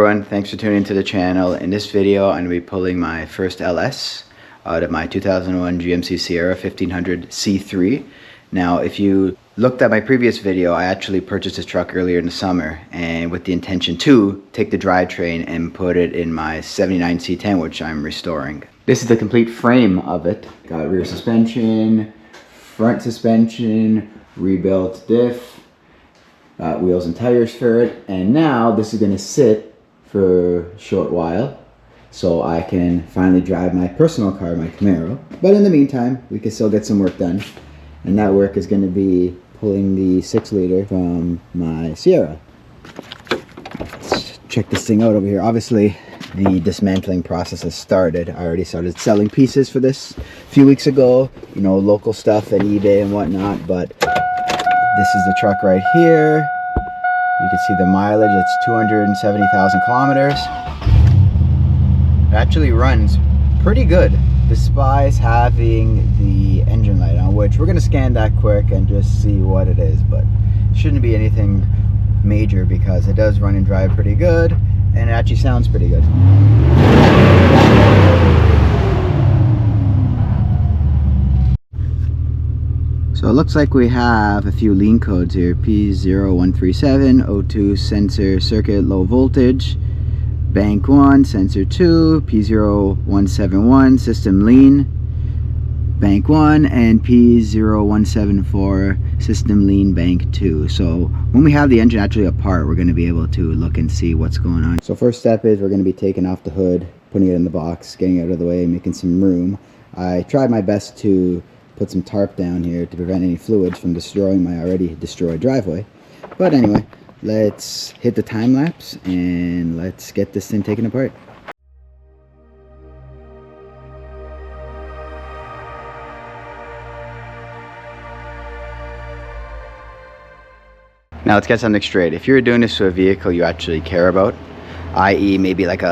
everyone, thanks for tuning into the channel. In this video, I'm going to be pulling my first LS out of my 2001 GMC Sierra 1500 C3. Now, if you looked at my previous video, I actually purchased this truck earlier in the summer, and with the intention to take the drivetrain and put it in my 79 C10, which I'm restoring. This is the complete frame of it. Got rear suspension, front suspension, rebuilt diff, wheels and tires for it, and now this is going to sit for a short while so I can finally drive my personal car, my Camaro. But in the meantime, we can still get some work done, and that work is going to be pulling the 6-liter from my Sierra. Let's check this thing out over here. Obviously the dismantling process has started. I already started selling pieces for this a few weeks ago, you know, local stuff at eBay and whatnot, but this is the truck right here. You can see the mileage, it's 270,000 kilometers. It actually runs pretty good, despite having the engine light on, which we're gonna scan that quick and just see what it is, but it shouldn't be anything major because it does run and drive pretty good, and it actually sounds pretty good. So it looks like we have a few lean codes here. P0137, O2 sensor circuit low voltage, bank 1, sensor 2, P0171 system lean, bank 1, and P0174 system lean bank 2. So when we have the engine actually apart, we're going to be able to look and see what's going on. So first step is we're going to be taking off the hood, putting it in the box, getting it out of the way, making some room. I tried my best to put some tarp down here to prevent any fluids from destroying my already destroyed driveway. But anyway, let's hit the time lapse and let's get this thing taken apart. Now let's get something straight. If you're doing this to a vehicle you actually care about, i.e. maybe like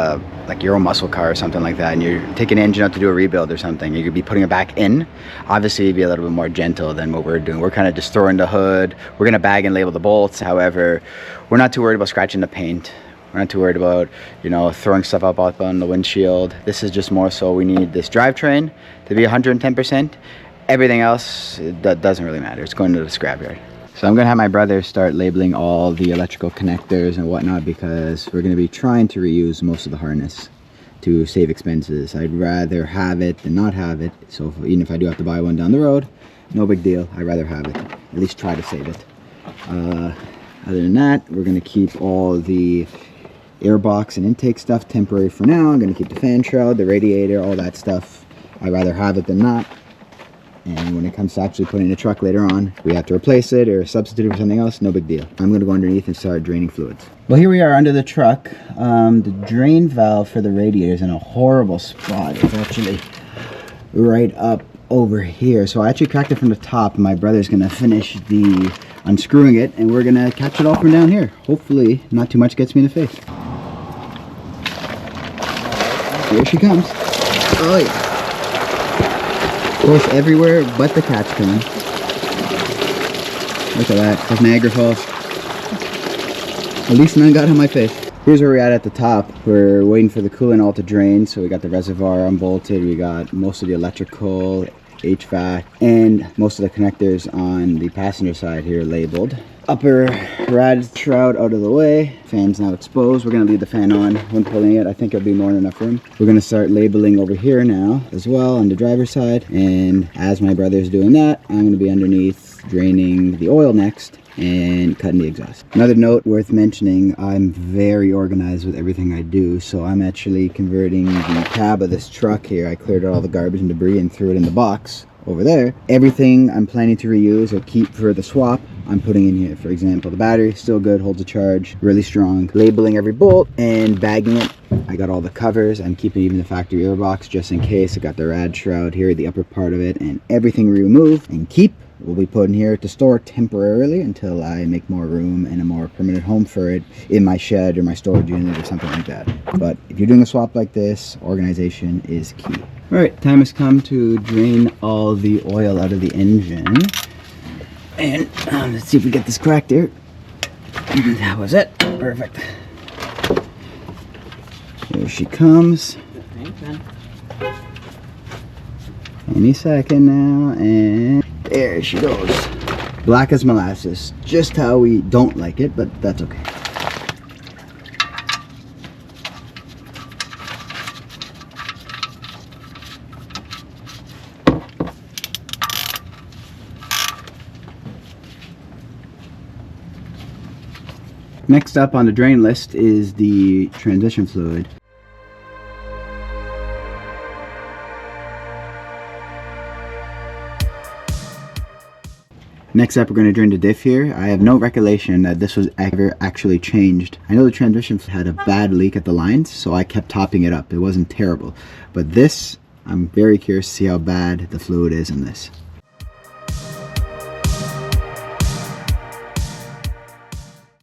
your own muscle car or something like that, and you're taking an engine out to do a rebuild or something, you could be putting it back in, obviously you'd be a little bit more gentle than what we're doing. We're kind of just throwing the hood, we're going to bag and label the bolts. However, we're not too worried about scratching the paint, we're not too worried about, you know, throwing stuff up on the windshield. This is just more so we need this drivetrain to be 110%. Everything else, that doesn't really matter, it's going to the scrapyard. So I'm going to have my brother start labeling all the electrical connectors and whatnot, because we're going to be trying to reuse most of the harness to save expenses. I'd rather have it than not have it. So even if I do have to buy one down the road, no big deal. I'd rather have it. At least try to save it. Other than that, we're going to keep all the airbox and intake stuff temporary for now. I'm going to keep the fan shroud, the radiator, all that stuff. I'd rather have it than not. And when it comes to actually putting the truck later on, we have to replace it or substitute it for something else, no big deal. I'm going to go underneath and start draining fluids. Well, here we are under the truck. The drain valve for the radiator is in a horrible spot. It's actually right up over here. So I actually cracked it from the top. My brother's going to finish the unscrewing it, and we're going to catch it all from down here. Hopefully not too much gets me in the face. Here she comes. Oh yeah. Goes everywhere but the catch can. Look at that, like Niagara Falls. At least none got on my face. Here's where we're at the top. We're waiting for the coolant all to drain. So we got the reservoir unbolted, we got most of the electrical, HVAC, and most of the connectors on the passenger side here labeled. Upper rad shroud out of the way. Fan's now exposed. We're going to leave the fan on when pulling it. I think it'll be more than enough room. We're going to start labeling over here now as well on the driver's side. And as my brother's doing that, I'm going to be underneath draining the oil next and cutting the exhaust. Another note worth mentioning, I'm very organized with everything I do. So I'm actually converting the cab of this truck here. I cleared out all the garbage and debris and threw it in the box over there. Everything I'm planning to reuse or keep for the swap, I'm putting in here. For example, the battery, still good, holds a charge, really strong. Labeling every bolt and bagging it. I got all the covers. I'm keeping even the factory airbox just in case. I got the rad shroud here, the upper part of it, and everything we remove and keep will be put in here to store temporarily until I make more room and a more permanent home for it in my shed or my storage unit or something like that. But if you're doing a swap like this, organization is key. All right, time has come to drain all the oil out of the engine. And let's see if we get this cracked here. That was it. Perfect. Here she comes. Any second now, and there she goes. Black as molasses. Just how we don't like it, but that's okay. Next up on the drain list is the transmission fluid. Next up, we're going to drain the diff here. I have no recollection that this was ever actually changed. I know the transmission had a bad leak at the lines, so I kept topping it up. It wasn't terrible. But this, I'm very curious to see how bad the fluid is in this.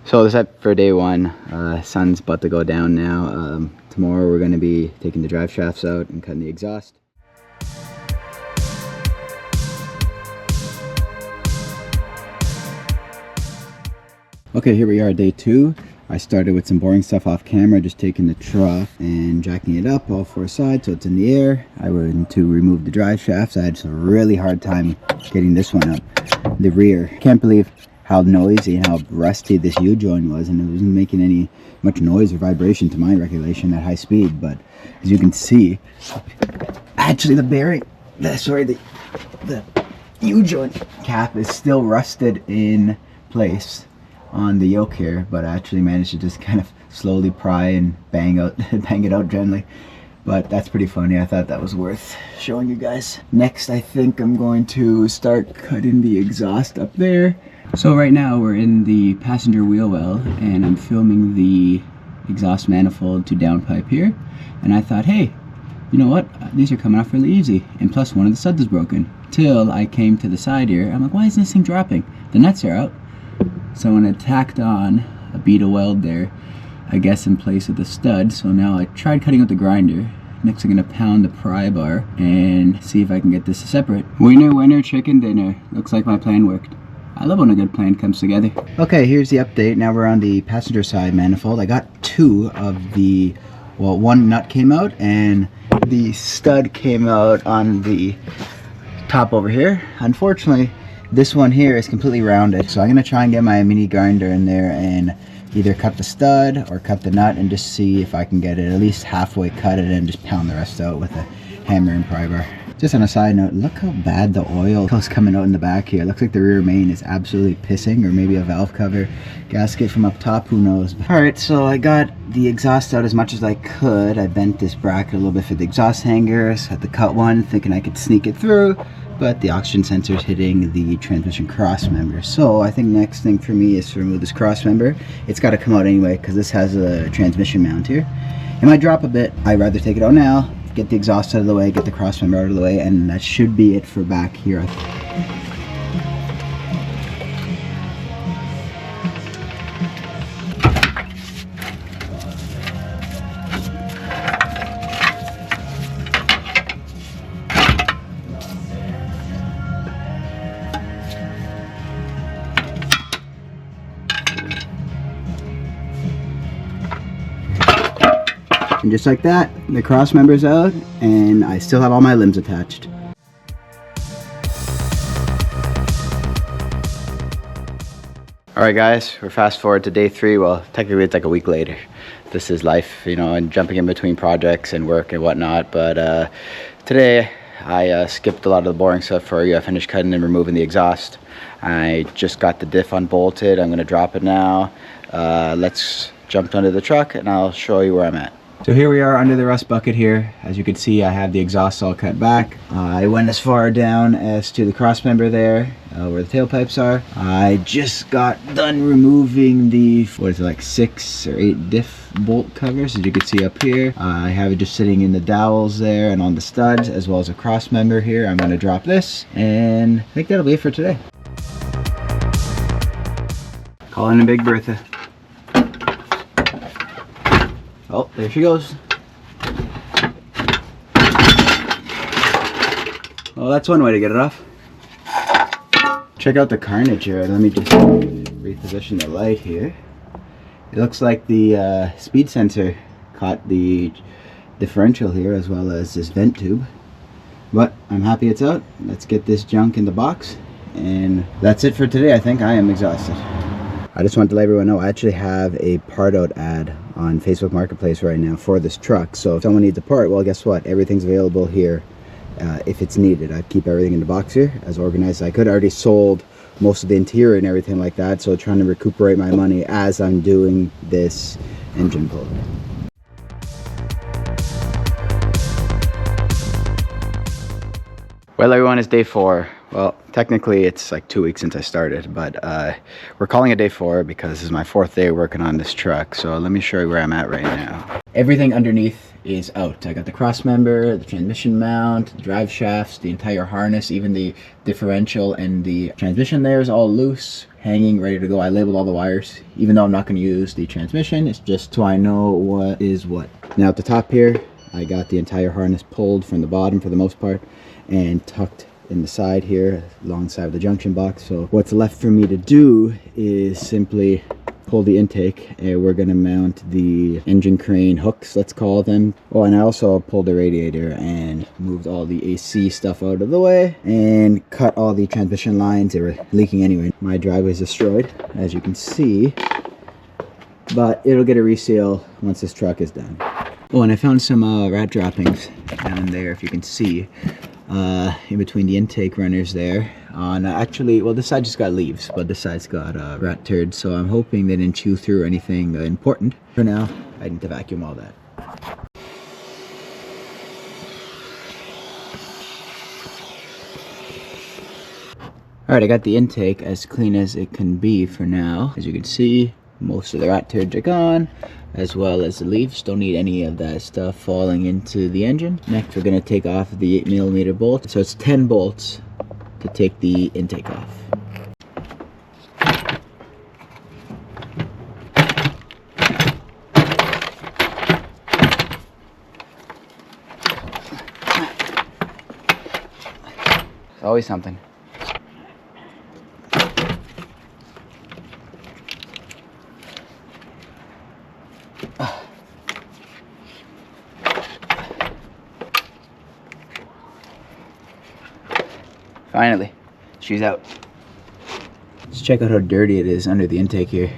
So that's it for day one. Sun's about to go down now. Tomorrow we're going to be taking the drive shafts out and cutting the exhaust. Okay, here we are, day two. I started with some boring stuff off camera, just taking the trough and jacking it up all four sides so it's in the air. I went to remove the drive shafts. I had a really hard time getting this one up, the rear. Can't believe how noisy and how rusty this U-joint was, and it wasn't making much noise or vibration to my recollection at high speed. But as you can see, actually the bearing, the U-joint cap is still rusted in place on the yoke here, but I actually managed to just kind of slowly pry and bang it out gently. But that's pretty funny. I thought that was worth showing you guys. Next, I think I'm going to start cutting the exhaust up there. So right now we're in the passenger wheel well, and I'm filming the exhaust manifold to downpipe here. And I thought, hey, you know what? These are coming off really easy. And plus, one of the studs is broken. Till I came to the side here, I'm like, why is this thing dropping? The nuts are out. So when I tacked on a bead of weld there, I guess in place of the stud. So now I tried cutting out the grinder. Next I'm gonna pound the pry bar and see if I can get this to separate. Winner, winner, chicken dinner. Looks like my plan worked. I love when a good plan comes together. Okay, here's the update. Now we're on the passenger side manifold. I got two of the, well, one nut came out and the stud came out on the top over here. Unfortunately, this one here is completely rounded, so I'm going to try and get my mini grinder in there and either cut the stud or cut the nut and just see if I can get it at least halfway cut it and just pound the rest out with a hammer and pry bar. Just on a side note, look how bad the oil is coming out in the back here. It looks like the rear main is absolutely pissing, or maybe a valve cover gasket from up top, who knows. Alright, so I got the exhaust out as much as I could. I bent this bracket a little bit for the exhaust hangers, had to cut one thinking I could sneak it through, but the oxygen sensor is hitting the transmission cross member. So I think next thing for me is to remove this cross member. It's got to come out anyway because this has a transmission mount here. It might drop a bit. I'd rather take it out now, get the exhaust out of the way, get the cross member out of the way, and that should be it for back here. And just like that, the cross member's out, and I still have all my limbs attached. Alright guys, we're fast forward to day three. Well, technically it's like a week later. This is life, you know, and jumping in between projects and work and whatnot. But today I skipped a lot of the boring stuff for you. I finished cutting and removing the exhaust. I just got the diff unbolted. I'm going to drop it now. Let's jump under the truck and I'll show you where I'm at. So here we are under the rust bucket here. As you can see, I have the exhaust all cut back. I went as far down as to the cross member there, where the tailpipes are. I just got done removing the, what is it, like 6 or 8 diff bolt covers, as you can see up here. I have it just sitting in the dowels there and on the studs, as well as a cross member here. I'm gonna drop this, and I think that'll be it for today. Calling in Big Bertha. Oh, there she goes. Well, that's one way to get it off. Check out the carnage here. Let me just reposition the light here. It looks like the speed sensor caught the differential here as well as this vent tube. But I'm happy it's out. Let's get this junk in the box, and that's it for today. I think I am exhausted. I just wanted to let everyone know I actually have a part out ad on Facebook Marketplace right now for this truck. So if someone needs a part, well, guess what? Everything's available here if it's needed. I keep everything in the box here as organized as I could. I already sold most of the interior and everything like that, so trying to recuperate my money as I'm doing this engine pull. Well, everyone, it's day 4. Well, technically it's like 2 weeks since I started, but we're calling it day 4 because this is my 4th day working on this truck. So let me show you where I'm at right now. Everything underneath is out. I got the cross member, the transmission mount, the drive shafts, the entire harness, even the differential and the transmission there is all loose, hanging, ready to go. I labeled all the wires, even though I'm not going to use the transmission. It's just so I know what is what. Now at the top here, I got the entire harness pulled from the bottom for the most part and tucked in the side here alongside the junction box. So what's left for me to do is simply pull the intake, and we're going to mount the engine crane hooks, let's call them. Oh, and I also pulled the radiator and moved all the AC stuff out of the way and cut all the transmission lines. They were leaking anyway. My driveway's destroyed, as you can see, but it'll get a reseal once this truck is done. Oh, and I found some rat droppings down there, if you can see, in between the intake runners there. On actually, well, this side just got leaves, but this side's got rat turds, so I'm hoping they didn't chew through anything important. For now, I need to vacuum all that. Alright, I got the intake as clean as it can be for now. As you can see, most of the rat turds are gone, as well as the leaves. Don't need any of that stuff falling into the engine. Next, we're going to take off the 8mm bolt. So it's 10 bolts to take the intake off. It's always something. Finally, she's out. Let's check out how dirty it is under the intake here.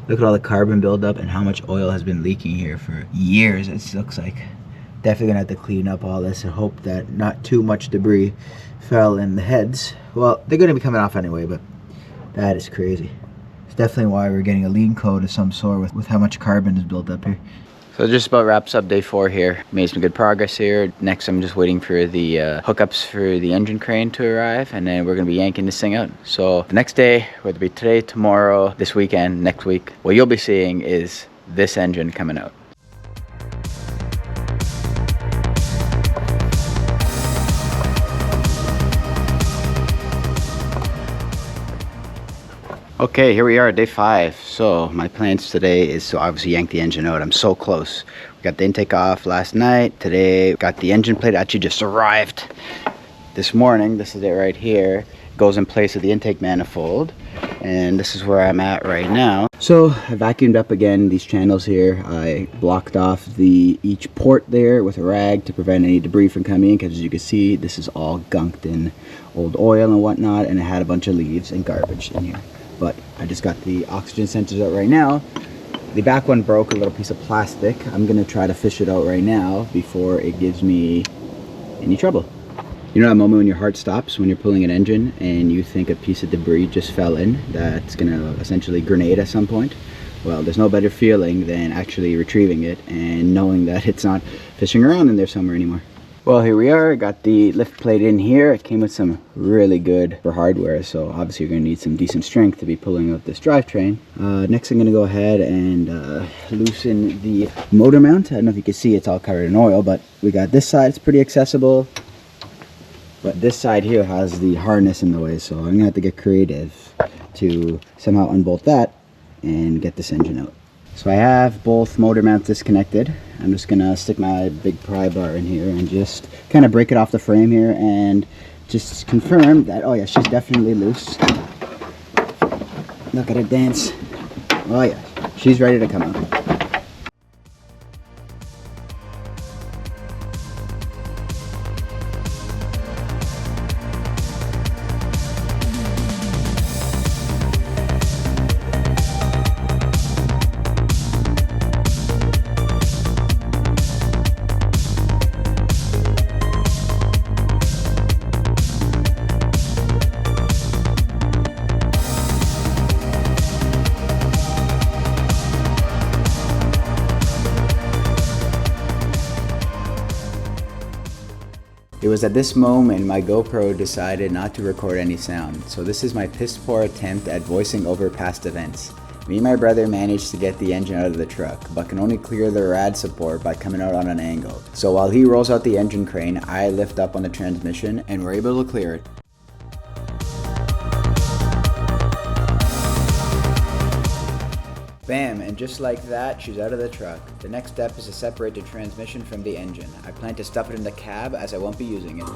Look at all the carbon buildup and how much oil has been leaking here for years, it looks like. Definitely gonna have to clean up all this and hope that not too much debris fell in the heads. Well, they're gonna be coming off anyway, but that is crazy. It's definitely why we're getting a lean coat of some sort with how much carbon is built up here. So it just about wraps up day 4 here. Made some good progress here. Next, I'm just waiting for the hookups for the engine crane to arrive, and then we're gonna be yanking this thing out. So the next day, whether it be today, tomorrow, this weekend, next week, what you'll be seeing is this engine coming out. Okay, here we are at day 5. So my plans today is to obviously yank the engine out. I'm so close. We got the intake off last night. Today got the engine plate actually just arrived this morning. This is it right here. It goes in place of the intake manifold, and this is where I'm at right now. So I vacuumed up again these channels here. I blocked off each port there with a rag to prevent any debris from coming in, because as you can see, this is all gunked in old oil and whatnot, and it had a bunch of leaves and garbage in here. But I just got the oxygen sensors out right now. The back one broke, a little piece of plastic. I'm gonna try to fish it out right now before it gives me any trouble. You know that moment when your heart stops when you're pulling an engine and you think a piece of debris just fell in that's gonna essentially grenade at some point? Well, there's no better feeling than actually retrieving it and knowing that it's not fishing around in there somewhere anymore. Well, here we are. Got the lift plate in here. It came with some really good for hardware, so obviously you're going to need some decent strength to be pulling out this drivetrain. Next, I'm going to go ahead and loosen the motor mount. I don't know if you can see, it's all covered in oil, but we got this side. It's pretty accessible, but this side here has the harness in the way, so I'm going to have to get creative to somehow unbolt that and get this engine out. So I have both motor mounts disconnected. I'm just gonna stick my big pry bar in here and just kind of break it off the frame here and just confirm that, oh yeah, she's definitely loose. Look at her dance. Oh yeah, she's ready to come out. It was at this moment my GoPro decided not to record any sound, so this is my piss poor attempt at voicing over past events. Me and my brother managed to get the engine out of the truck, but can only clear the rad support by coming out on an angle. So while he rolls out the engine crane, I lift up on the transmission and we're able to clear it. Bam, and just like that, she's out of the truck. The next step is to separate the transmission from the engine. I plan to stuff it in the cab as I won't be using it.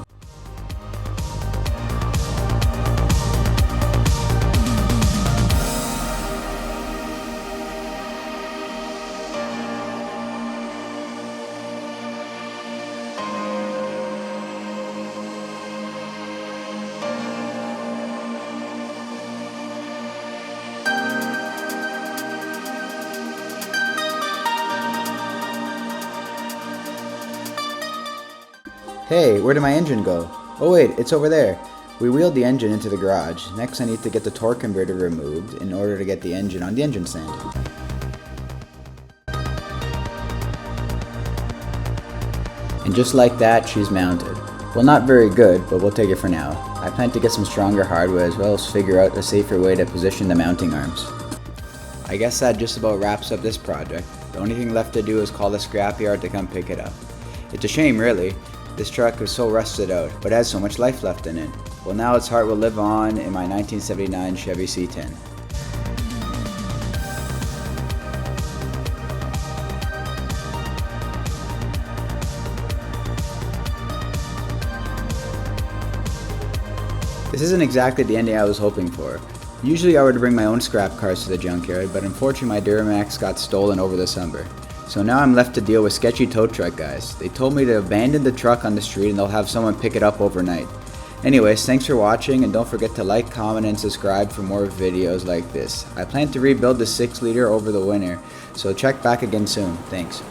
Hey, where did my engine go? Oh wait, it's over there. We wheeled the engine into the garage. Next I need to get the torque converter removed in order to get the engine on the engine stand. And just like that, she's mounted. Well, not very good, but we'll take it for now. I plan to get some stronger hardware as well as figure out a safer way to position the mounting arms. I guess that just about wraps up this project. The only thing left to do is call the scrapyard to come pick it up. It's a shame, really. This truck is so rusted out, but has so much life left in it. Well, now its heart will live on in my 1979 Chevy C10. This isn't exactly the ending I was hoping for. Usually I would bring my own scrap cars to the junkyard, but unfortunately my Duramax got stolen over the summer. So now I'm left to deal with sketchy tow truck guys. They told me to abandon the truck on the street and they'll have someone pick it up overnight. Anyways, thanks for watching and don't forget to like, comment, and subscribe for more videos like this. I plan to rebuild the 6-liter over the winter, so check back again soon. Thanks.